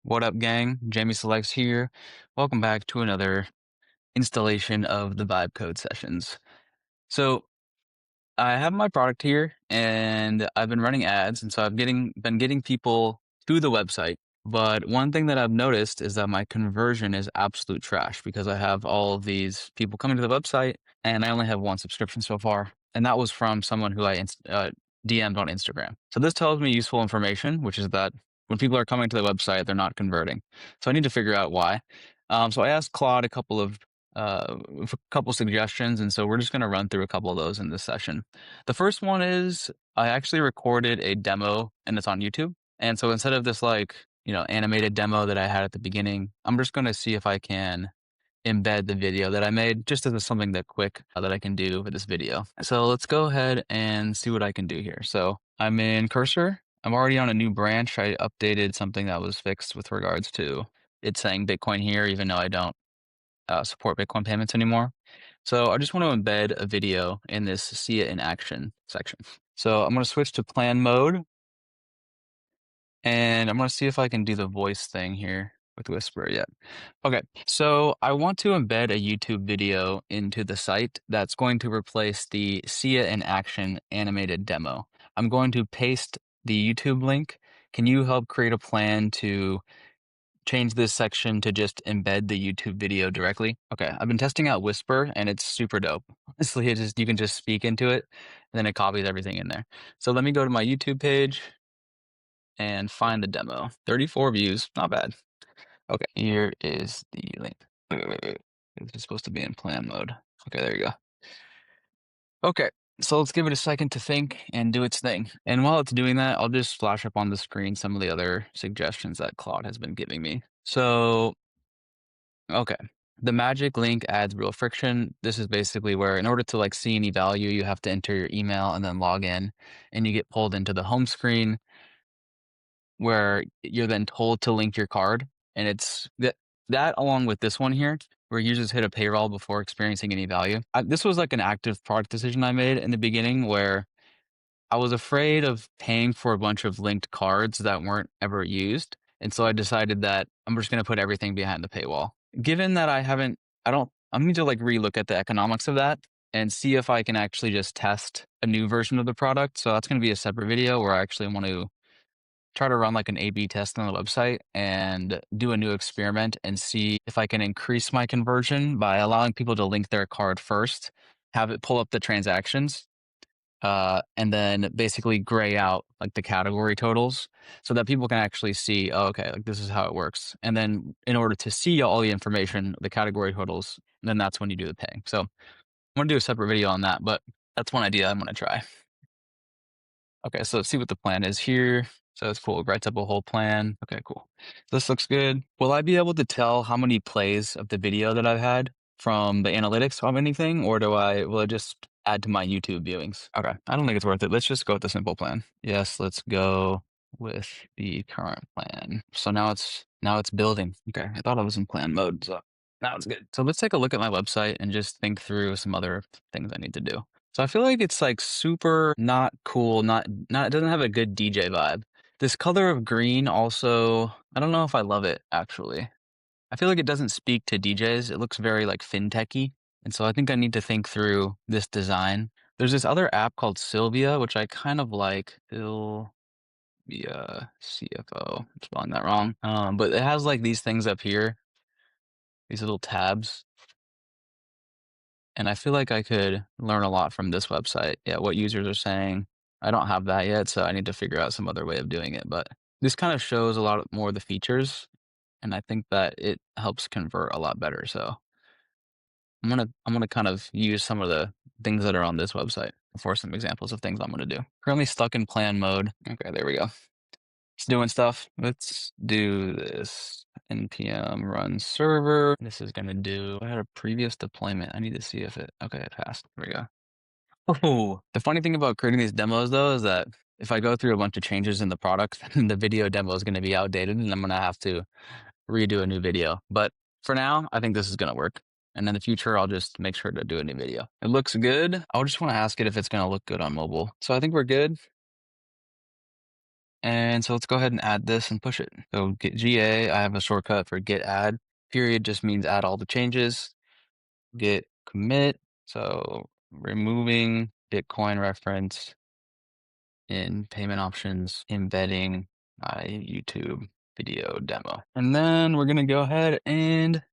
What up, gang? Jamie Selects here. Welcome back to another installation of the Vibe Code sessions. So I have my product here, and I've been running ads, and so I've been getting people to the website. But one thing that I've noticed is that my conversion is absolute trash because I have all of these people coming to the website, and I only have one subscription so far, and that was from someone who I DM'd on Instagram. So this tells me useful information, which is that when people are coming to the website, they're not converting. So I need to figure out why. So I asked Claude a couple suggestions, and so we're just going to run through a couple of those in this session. The first one is I actually recorded a demo, and it's on YouTube. And so instead of this animated demo that I had at the beginning, I'm just going to see if I can embed the video that I made just as something that quick that I can do with this video. So let's go ahead and see what I can do here. So I'm in Cursor. I'm already on a new branch. I updated something that was fixed with regards to it saying Bitcoin here, even though I don't support Bitcoin payments anymore. So I just want to embed a video in this see it in action section. So I'm going to switch to plan mode, and I'm going to see if I can do the voice thing here with Whisper yet. Okay, so I want to embed a YouTube video into the site that's going to replace the see it in action animated demo. I'm going to paste the YouTube link. Can you help create a plan to change this section to just embed the YouTube video directly? Okay, I've been testing out Whisper, and it's super dope. Honestly, you can just speak into it, and then it copies everything in there. So let me go to my YouTube page and find the demo. 34 views, not bad. Okay, here is the link. Wait. It's supposed to be in plan mode. Okay, there you go. Okay, so let's give it a second to think and do its thing. And while it's doing that, I'll just flash up on the screen some of the other suggestions that Claude has been giving me. So okay. The magic link adds real friction. This is basically where in order to see any value, you have to enter your email and then log in, and you get pulled into the home screen where you're then told to link your card. And it's that along with this one here, where users hit a paywall before experiencing any value. This was like an active product decision I made in the beginning where I was afraid of paying for a bunch of linked cards that weren't ever used. And so I decided that I'm just going to put everything behind the paywall. Given that I need to relook at the economics of that and see if I can actually just test a new version of the product. So that's going to be a separate video where I actually want to try to run an A/B test on the website and do a new experiment and see if I can increase my conversion by allowing people to link their card first, have it pull up the transactions, and then basically gray out the category totals so that people can actually see, oh, okay, this is how it works. And then in order to see all the information, the category totals, then that's when you do the paying. So I'm going to do a separate video on that, but that's one idea I'm going to try. Okay, so let's see what the plan is here. So it's cool. It writes up a whole plan. Okay, cool. This looks good. Will I be able to tell how many plays of the video that I've had from the analytics of anything, or will it just add to my YouTube viewings? Okay, I don't think it's worth it. Let's just go with the simple plan. Yes, let's go with the current plan. So now it's building. Okay, I thought I was in plan mode, so now it's good. So let's take a look at my website and just think through some other things I need to do. So I feel like it's super not cool, not it doesn't have a good DJ vibe. This color of green also, I don't know if I love it actually. I feel like it doesn't speak to DJs. It looks very fintechy. And so I think I need to think through this design. There's this other app called Sylvia, which I kind of like. Sylvia CFO. I'm spelling that wrong. But it has these things up here, these little tabs. And I feel like I could learn a lot from this website. Yeah, what users are saying. I don't have that yet, so I need to figure out some other way of doing it. But this kind of shows a lot more of the features, and I think that it helps convert a lot better. So I'm gonna kind of use some of the things that are on this website for some examples of things I'm gonna do. Currently stuck in plan mode. Okay, there we go. It's doing stuff. Let's do this. npm run server. This is gonna do. I had a previous deployment. I need to see if okay, it passed. There we go. Oh, the funny thing about creating these demos though is that if I go through a bunch of changes in the product, then the video demo is going to be outdated and I'm going to have to redo a new video. But for now, I think this is going to work. And in the future, I'll just make sure to do a new video. It looks good. I'll just want to ask it if it's going to look good on mobile. So I think we're good. And so let's go ahead and add this and push it. So get GA, I have a shortcut for get add. Period just means add all the changes. Git commit, so removing Bitcoin reference in payment options, embedding my YouTube video demo. And then we're gonna go ahead and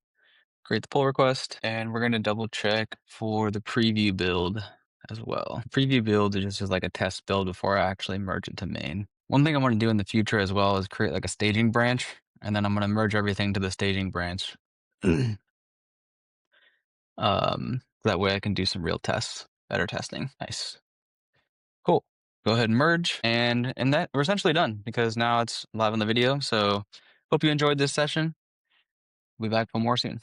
create the pull request, and we're gonna double check for the preview build as well. Preview build is just like a test build before I actually merge it to main. One thing I want to do in the future as well is create like a staging branch, and then I'm gonna merge everything to the staging branch. That way I can do some real tests, better testing. Nice. Cool. Go ahead and merge, and that we're essentially done because now it's live on the video. So hope you enjoyed this session. We'll be back for more soon.